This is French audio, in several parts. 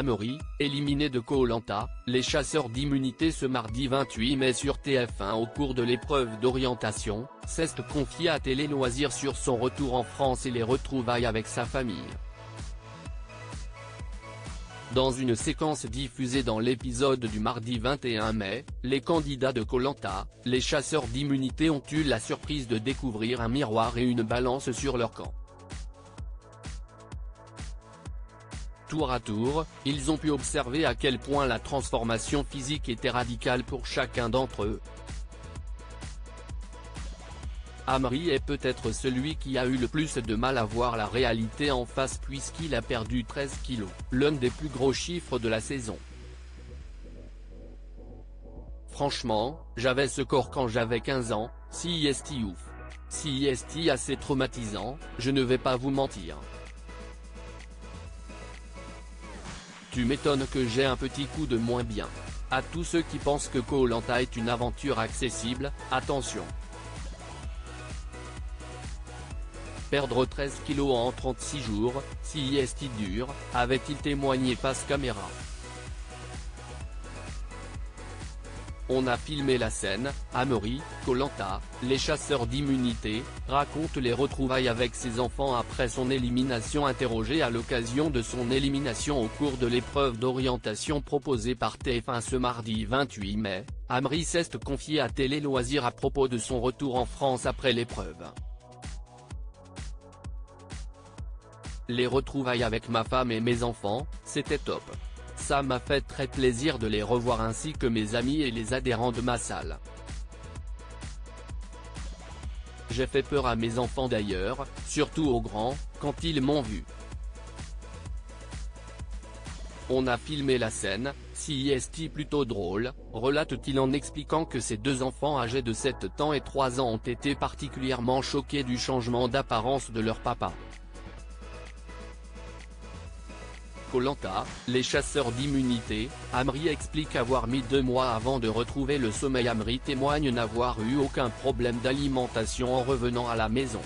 Amaury, éliminé de Koh-Lanta, les chasseurs d'immunité ce mardi 28 mai sur TF1 au cours de l'épreuve d'orientation, s'est confié à Télé Loisirs sur son retour en France et les retrouvailles avec sa famille. Dans une séquence diffusée dans l'épisode du mardi 21 mai, les candidats de Koh-Lanta, les chasseurs d'immunité ont eu la surprise de découvrir un miroir et une balance sur leur camp. Tour à tour, ils ont pu observer à quel point la transformation physique était radicale pour chacun d'entre eux. Amaury est peut-être celui qui a eu le plus de mal à voir la réalité en face puisqu'il a perdu 13 kilos, l'un des plus gros chiffres de la saison. Franchement, j'avais ce corps quand j'avais 15 ans, si est ouf. Si est assez traumatisant, je ne vais pas vous mentir. Tu m'étonnes que j'ai un petit coup de moins bien. À tous ceux qui pensent que Koh-Lanta est une aventure accessible, attention. Perdre 13 kilos en 36 jours, si est dur, avait-il témoigné face caméra. On a filmé la scène, Amaury, Koh-Lanta, les chasseurs d'immunité, raconte les retrouvailles avec ses enfants après son élimination. Interrogé à l'occasion de son élimination au cours de l'épreuve d'orientation proposée par TF1 ce mardi 28 mai, Amaury s'est confié à Télé Loisirs à propos de son retour en France après l'épreuve. Les retrouvailles avec ma femme et mes enfants, c'était top. Ça m'a fait très plaisir de les revoir ainsi que mes amis et les adhérents de ma salle. J'ai fait peur à mes enfants d'ailleurs, surtout aux grands, quand ils m'ont vu. On a filmé la scène, si est plutôt drôle, relate-t-il en expliquant que ses deux enfants âgés de 7 ans et 3 ans ont été particulièrement choqués du changement d'apparence de leur papa. Koh-Lanta, les chasseurs d'immunité, Amaury explique avoir mis 2 mois avant de retrouver le sommeil. Amaury témoigne n'avoir eu aucun problème d'alimentation en revenant à la maison.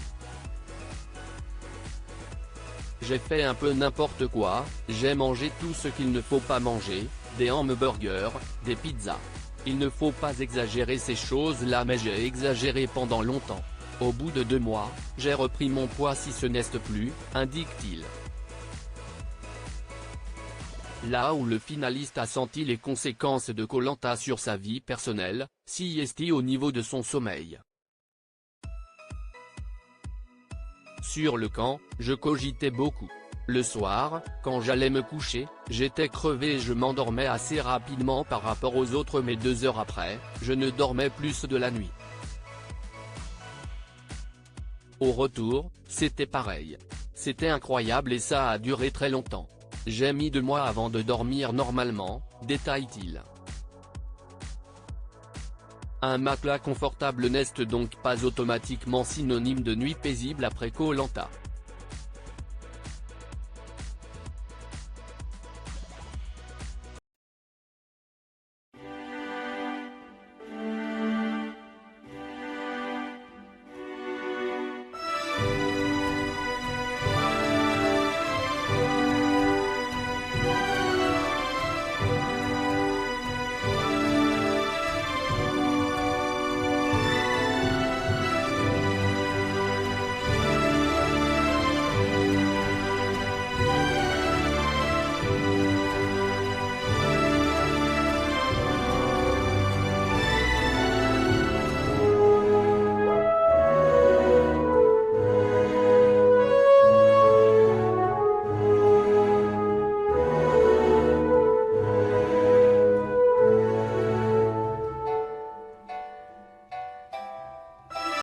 J'ai fait un peu n'importe quoi, j'ai mangé tout ce qu'il ne faut pas manger, des hamburgers, des pizzas. Il ne faut pas exagérer ces choses-là mais j'ai exagéré pendant longtemps. Au bout de 2 mois, j'ai repris mon poids si ce n'est plus, indique-t-il. Là où le finaliste a senti les conséquences de Koh-Lanta sur sa vie personnelle, si est au niveau de son sommeil. Sur le camp, je cogitais beaucoup. Le soir, quand j'allais me coucher, j'étais crevé et je m'endormais assez rapidement par rapport aux autres mais 2 heures après, je ne dormais plus de la nuit. Au retour, c'était pareil. C'était incroyable et ça a duré très longtemps. J'ai mis 2 mois avant de dormir normalement, détaille-t-il. Un matelas confortable n'est donc pas automatiquement synonyme de nuit paisible après Koh-Lanta.